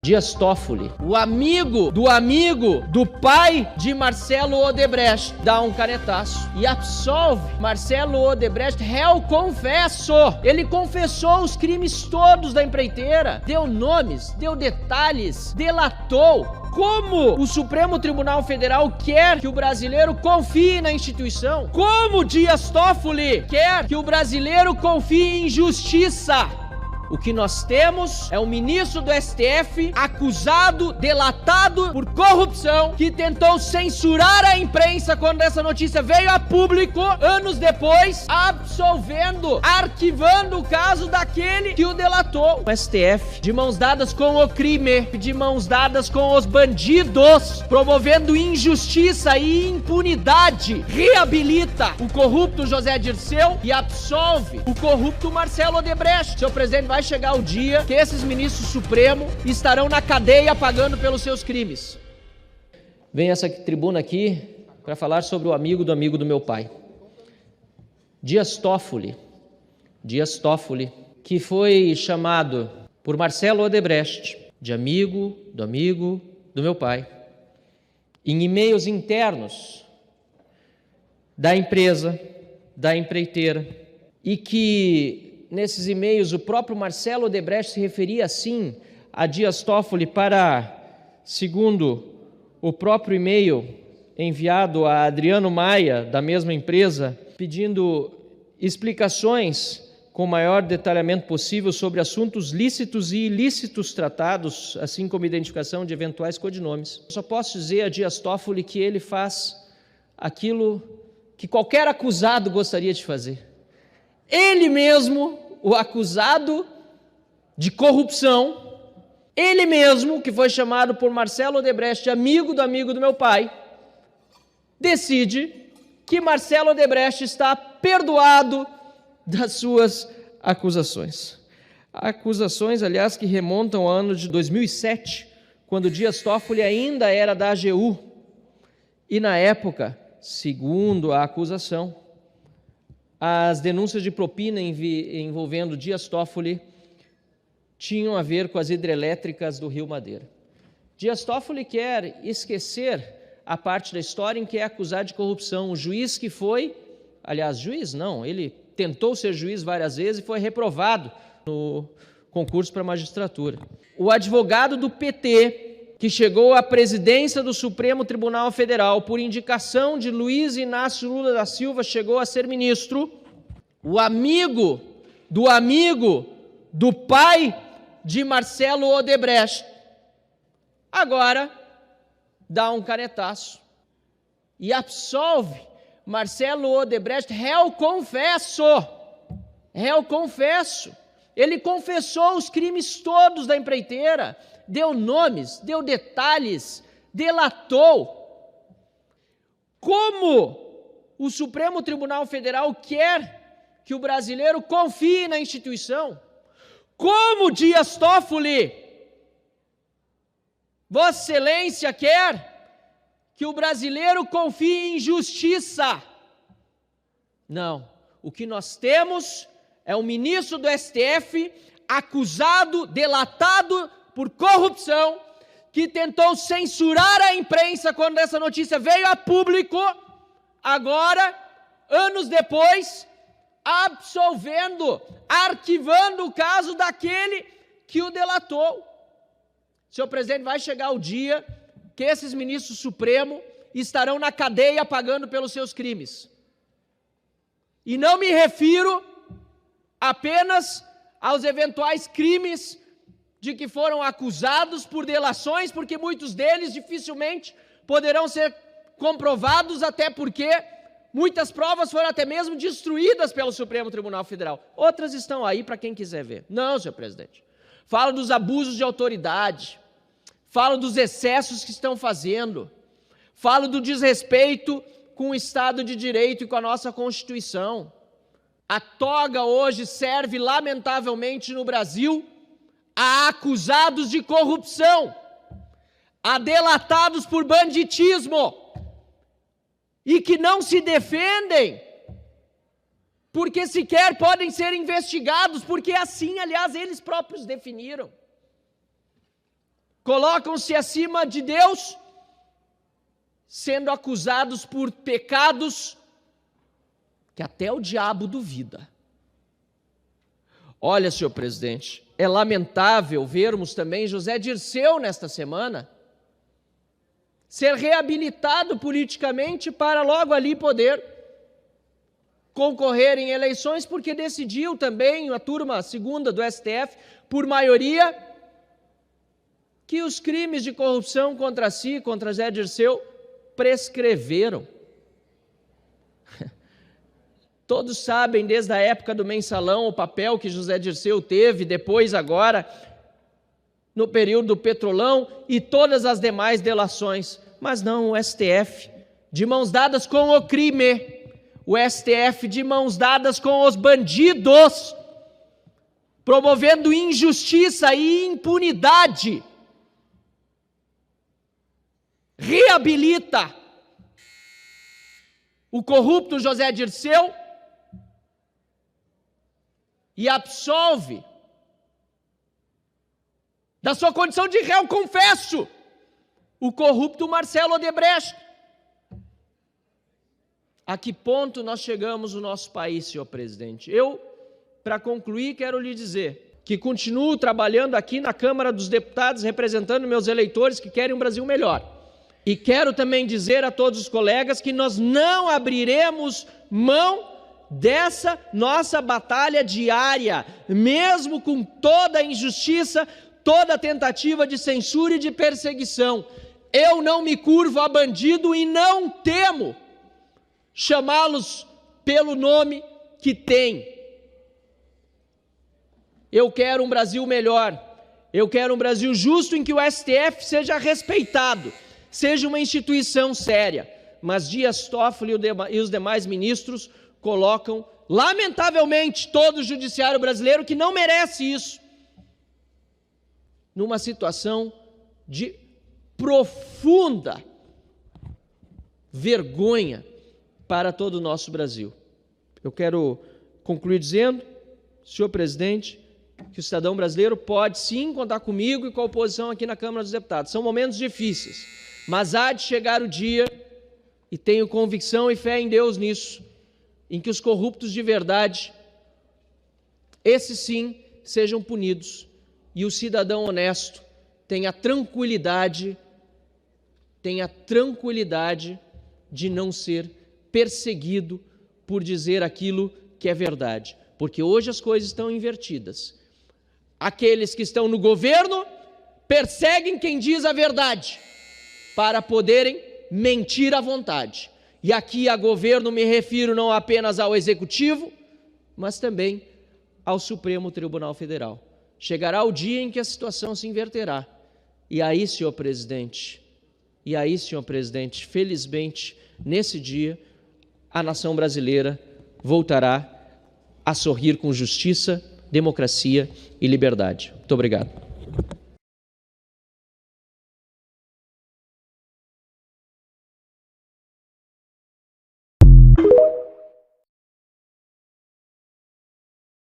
Dias Toffoli, o amigo do pai de Marcelo Odebrecht, dá um canetaço e absolve Marcelo Odebrecht, réu confesso. Ele confessou os crimes todos da empreiteira, deu nomes, deu detalhes, delatou. Como o Supremo Tribunal Federal quer que o brasileiro confie na instituição? Como Dias Toffoli quer que o brasileiro confie em justiça? O que nós temos é um ministro do STF acusado, delatado por corrupção, que tentou censurar a imprensa quando essa notícia veio a público, anos depois, absolvendo, arquivando o caso daquele que o delatou. O STF, de mãos dadas com o crime, de mãos dadas com os bandidos, promovendo injustiça e impunidade, reabilita o corrupto José Dirceu e absolve o corrupto Marcelo Odebrecht. Senhor presidente, vai chegar o dia que esses ministros supremos estarão na cadeia pagando pelos seus crimes. Vem essa tribuna aqui para falar sobre o amigo do meu pai. Dias Toffoli, que foi chamado por Marcelo Odebrecht de amigo do meu pai, em e-mails internos da empresa, da empreiteira, e que nesses e-mails, o próprio Marcelo Odebrecht se referia assim a Dias Toffoli para, segundo o próprio e-mail enviado a Adriano Maia, da mesma empresa, pedindo explicações com o maior detalhamento possível sobre assuntos lícitos e ilícitos tratados, assim como identificação de eventuais codinomes. Só posso dizer a Dias Toffoli que ele faz aquilo que qualquer acusado gostaria de fazer. Ele mesmo, o acusado de corrupção, ele mesmo, que foi chamado por Marcelo Odebrecht, amigo do meu pai, decide que Marcelo Odebrecht está perdoado das suas acusações. Acusações, aliás, que remontam ao ano de 2007, quando Dias Toffoli ainda era da AGU. E na época, segundo a acusação, as denúncias de propina envolvendo Dias Toffoli tinham a ver com as hidrelétricas do Rio Madeira. Dias Toffoli quer esquecer a parte da história em que é acusado de corrupção. O juiz que foi, aliás, juiz não, ele tentou ser juiz várias vezes e foi reprovado no concurso para a magistratura. O advogado do PT, que chegou à presidência do Supremo Tribunal Federal por indicação de Luiz Inácio Lula da Silva, chegou a ser ministro, o amigo do pai de Marcelo Odebrecht, agora dá um canetaço e absolve Marcelo Odebrecht, réu confesso. Ele confessou os crimes todos da empreiteira, deu nomes, deu detalhes, delatou. Como o Supremo Tribunal Federal quer que o brasileiro confie na instituição? Como Dias Toffoli, Vossa Excelência, quer que o brasileiro confie em justiça? Não. O que nós temos é um ministro do STF acusado, delatado por corrupção, que tentou censurar a imprensa quando essa notícia veio a público, agora, anos depois, absolvendo, arquivando o caso daquele que o delatou. Senhor presidente, vai chegar o dia que esses ministros supremos estarão na cadeia pagando pelos seus crimes. E não me refiro apenas aos eventuais crimes de que foram acusados por delações, porque muitos deles dificilmente poderão ser comprovados, até porque muitas provas foram até mesmo destruídas pelo Supremo Tribunal Federal. Outras estão aí para quem quiser ver. Não, senhor presidente. Falo dos abusos de autoridade, falo dos excessos que estão fazendo, falo do desrespeito com o Estado de Direito e com a nossa Constituição. A toga hoje serve, lamentavelmente, no Brasil, a acusados de corrupção, a delatados por banditismo, e que não se defendem, porque sequer podem ser investigados, porque assim, aliás, eles próprios definiram. colocam-se acima de Deus, sendo acusados por pecados que até o diabo duvida. Olha, senhor presidente, é lamentável vermos também José Dirceu nesta semana ser reabilitado politicamente para logo ali poder concorrer em eleições, porque decidiu também a turma segunda do STF, por maioria, que os crimes de corrupção contra si, contra José Dirceu, prescreveram. Todos sabem, desde a época do mensalão, o papel que José Dirceu teve, depois agora, no período do Petrolão e todas as demais delações. Mas não, o STF, de mãos dadas com o crime, o STF de mãos dadas com os bandidos, promovendo injustiça e impunidade, reabilita o corrupto José Dirceu e absolve da sua condição de réu confesso o corrupto Marcelo Odebrecht. A que ponto nós chegamos no nosso país, senhor presidente? Eu, para concluir, quero lhe dizer que continuo trabalhando aqui na Câmara dos Deputados, representando meus eleitores que querem um Brasil melhor. E quero também dizer a todos os colegas que nós não abriremos mão dessa nossa batalha diária, mesmo com toda a injustiça, toda a tentativa de censura e de perseguição. Eu não me curvo a bandido e não temo chamá-los pelo nome que têm. Eu quero um Brasil melhor, eu quero um Brasil justo em que o STF seja respeitado, seja uma instituição séria, mas Dias Toffoli e os demais ministros colocam, lamentavelmente, todo o judiciário brasileiro, que não merece isso, numa situação de profunda vergonha para todo o nosso Brasil. Eu quero concluir dizendo, senhor presidente, que o cidadão brasileiro pode sim contar comigo e com a oposição aqui na Câmara dos Deputados. São momentos difíceis, mas há de chegar o dia, e tenho convicção e fé em Deus nisso, em que os corruptos de verdade, esses sim, sejam punidos, e o cidadão honesto tenha tranquilidade de não ser perseguido por dizer aquilo que é verdade, porque hoje as coisas estão invertidas. Aqueles que estão no governo perseguem quem diz a verdade, para poderem mentir à vontade. E aqui a governo me refiro não apenas ao Executivo, mas também ao Supremo Tribunal Federal. Chegará o dia em que a situação se inverterá. E aí, senhor presidente, felizmente, nesse dia, a nação brasileira voltará a sorrir com justiça, democracia e liberdade. Muito obrigado.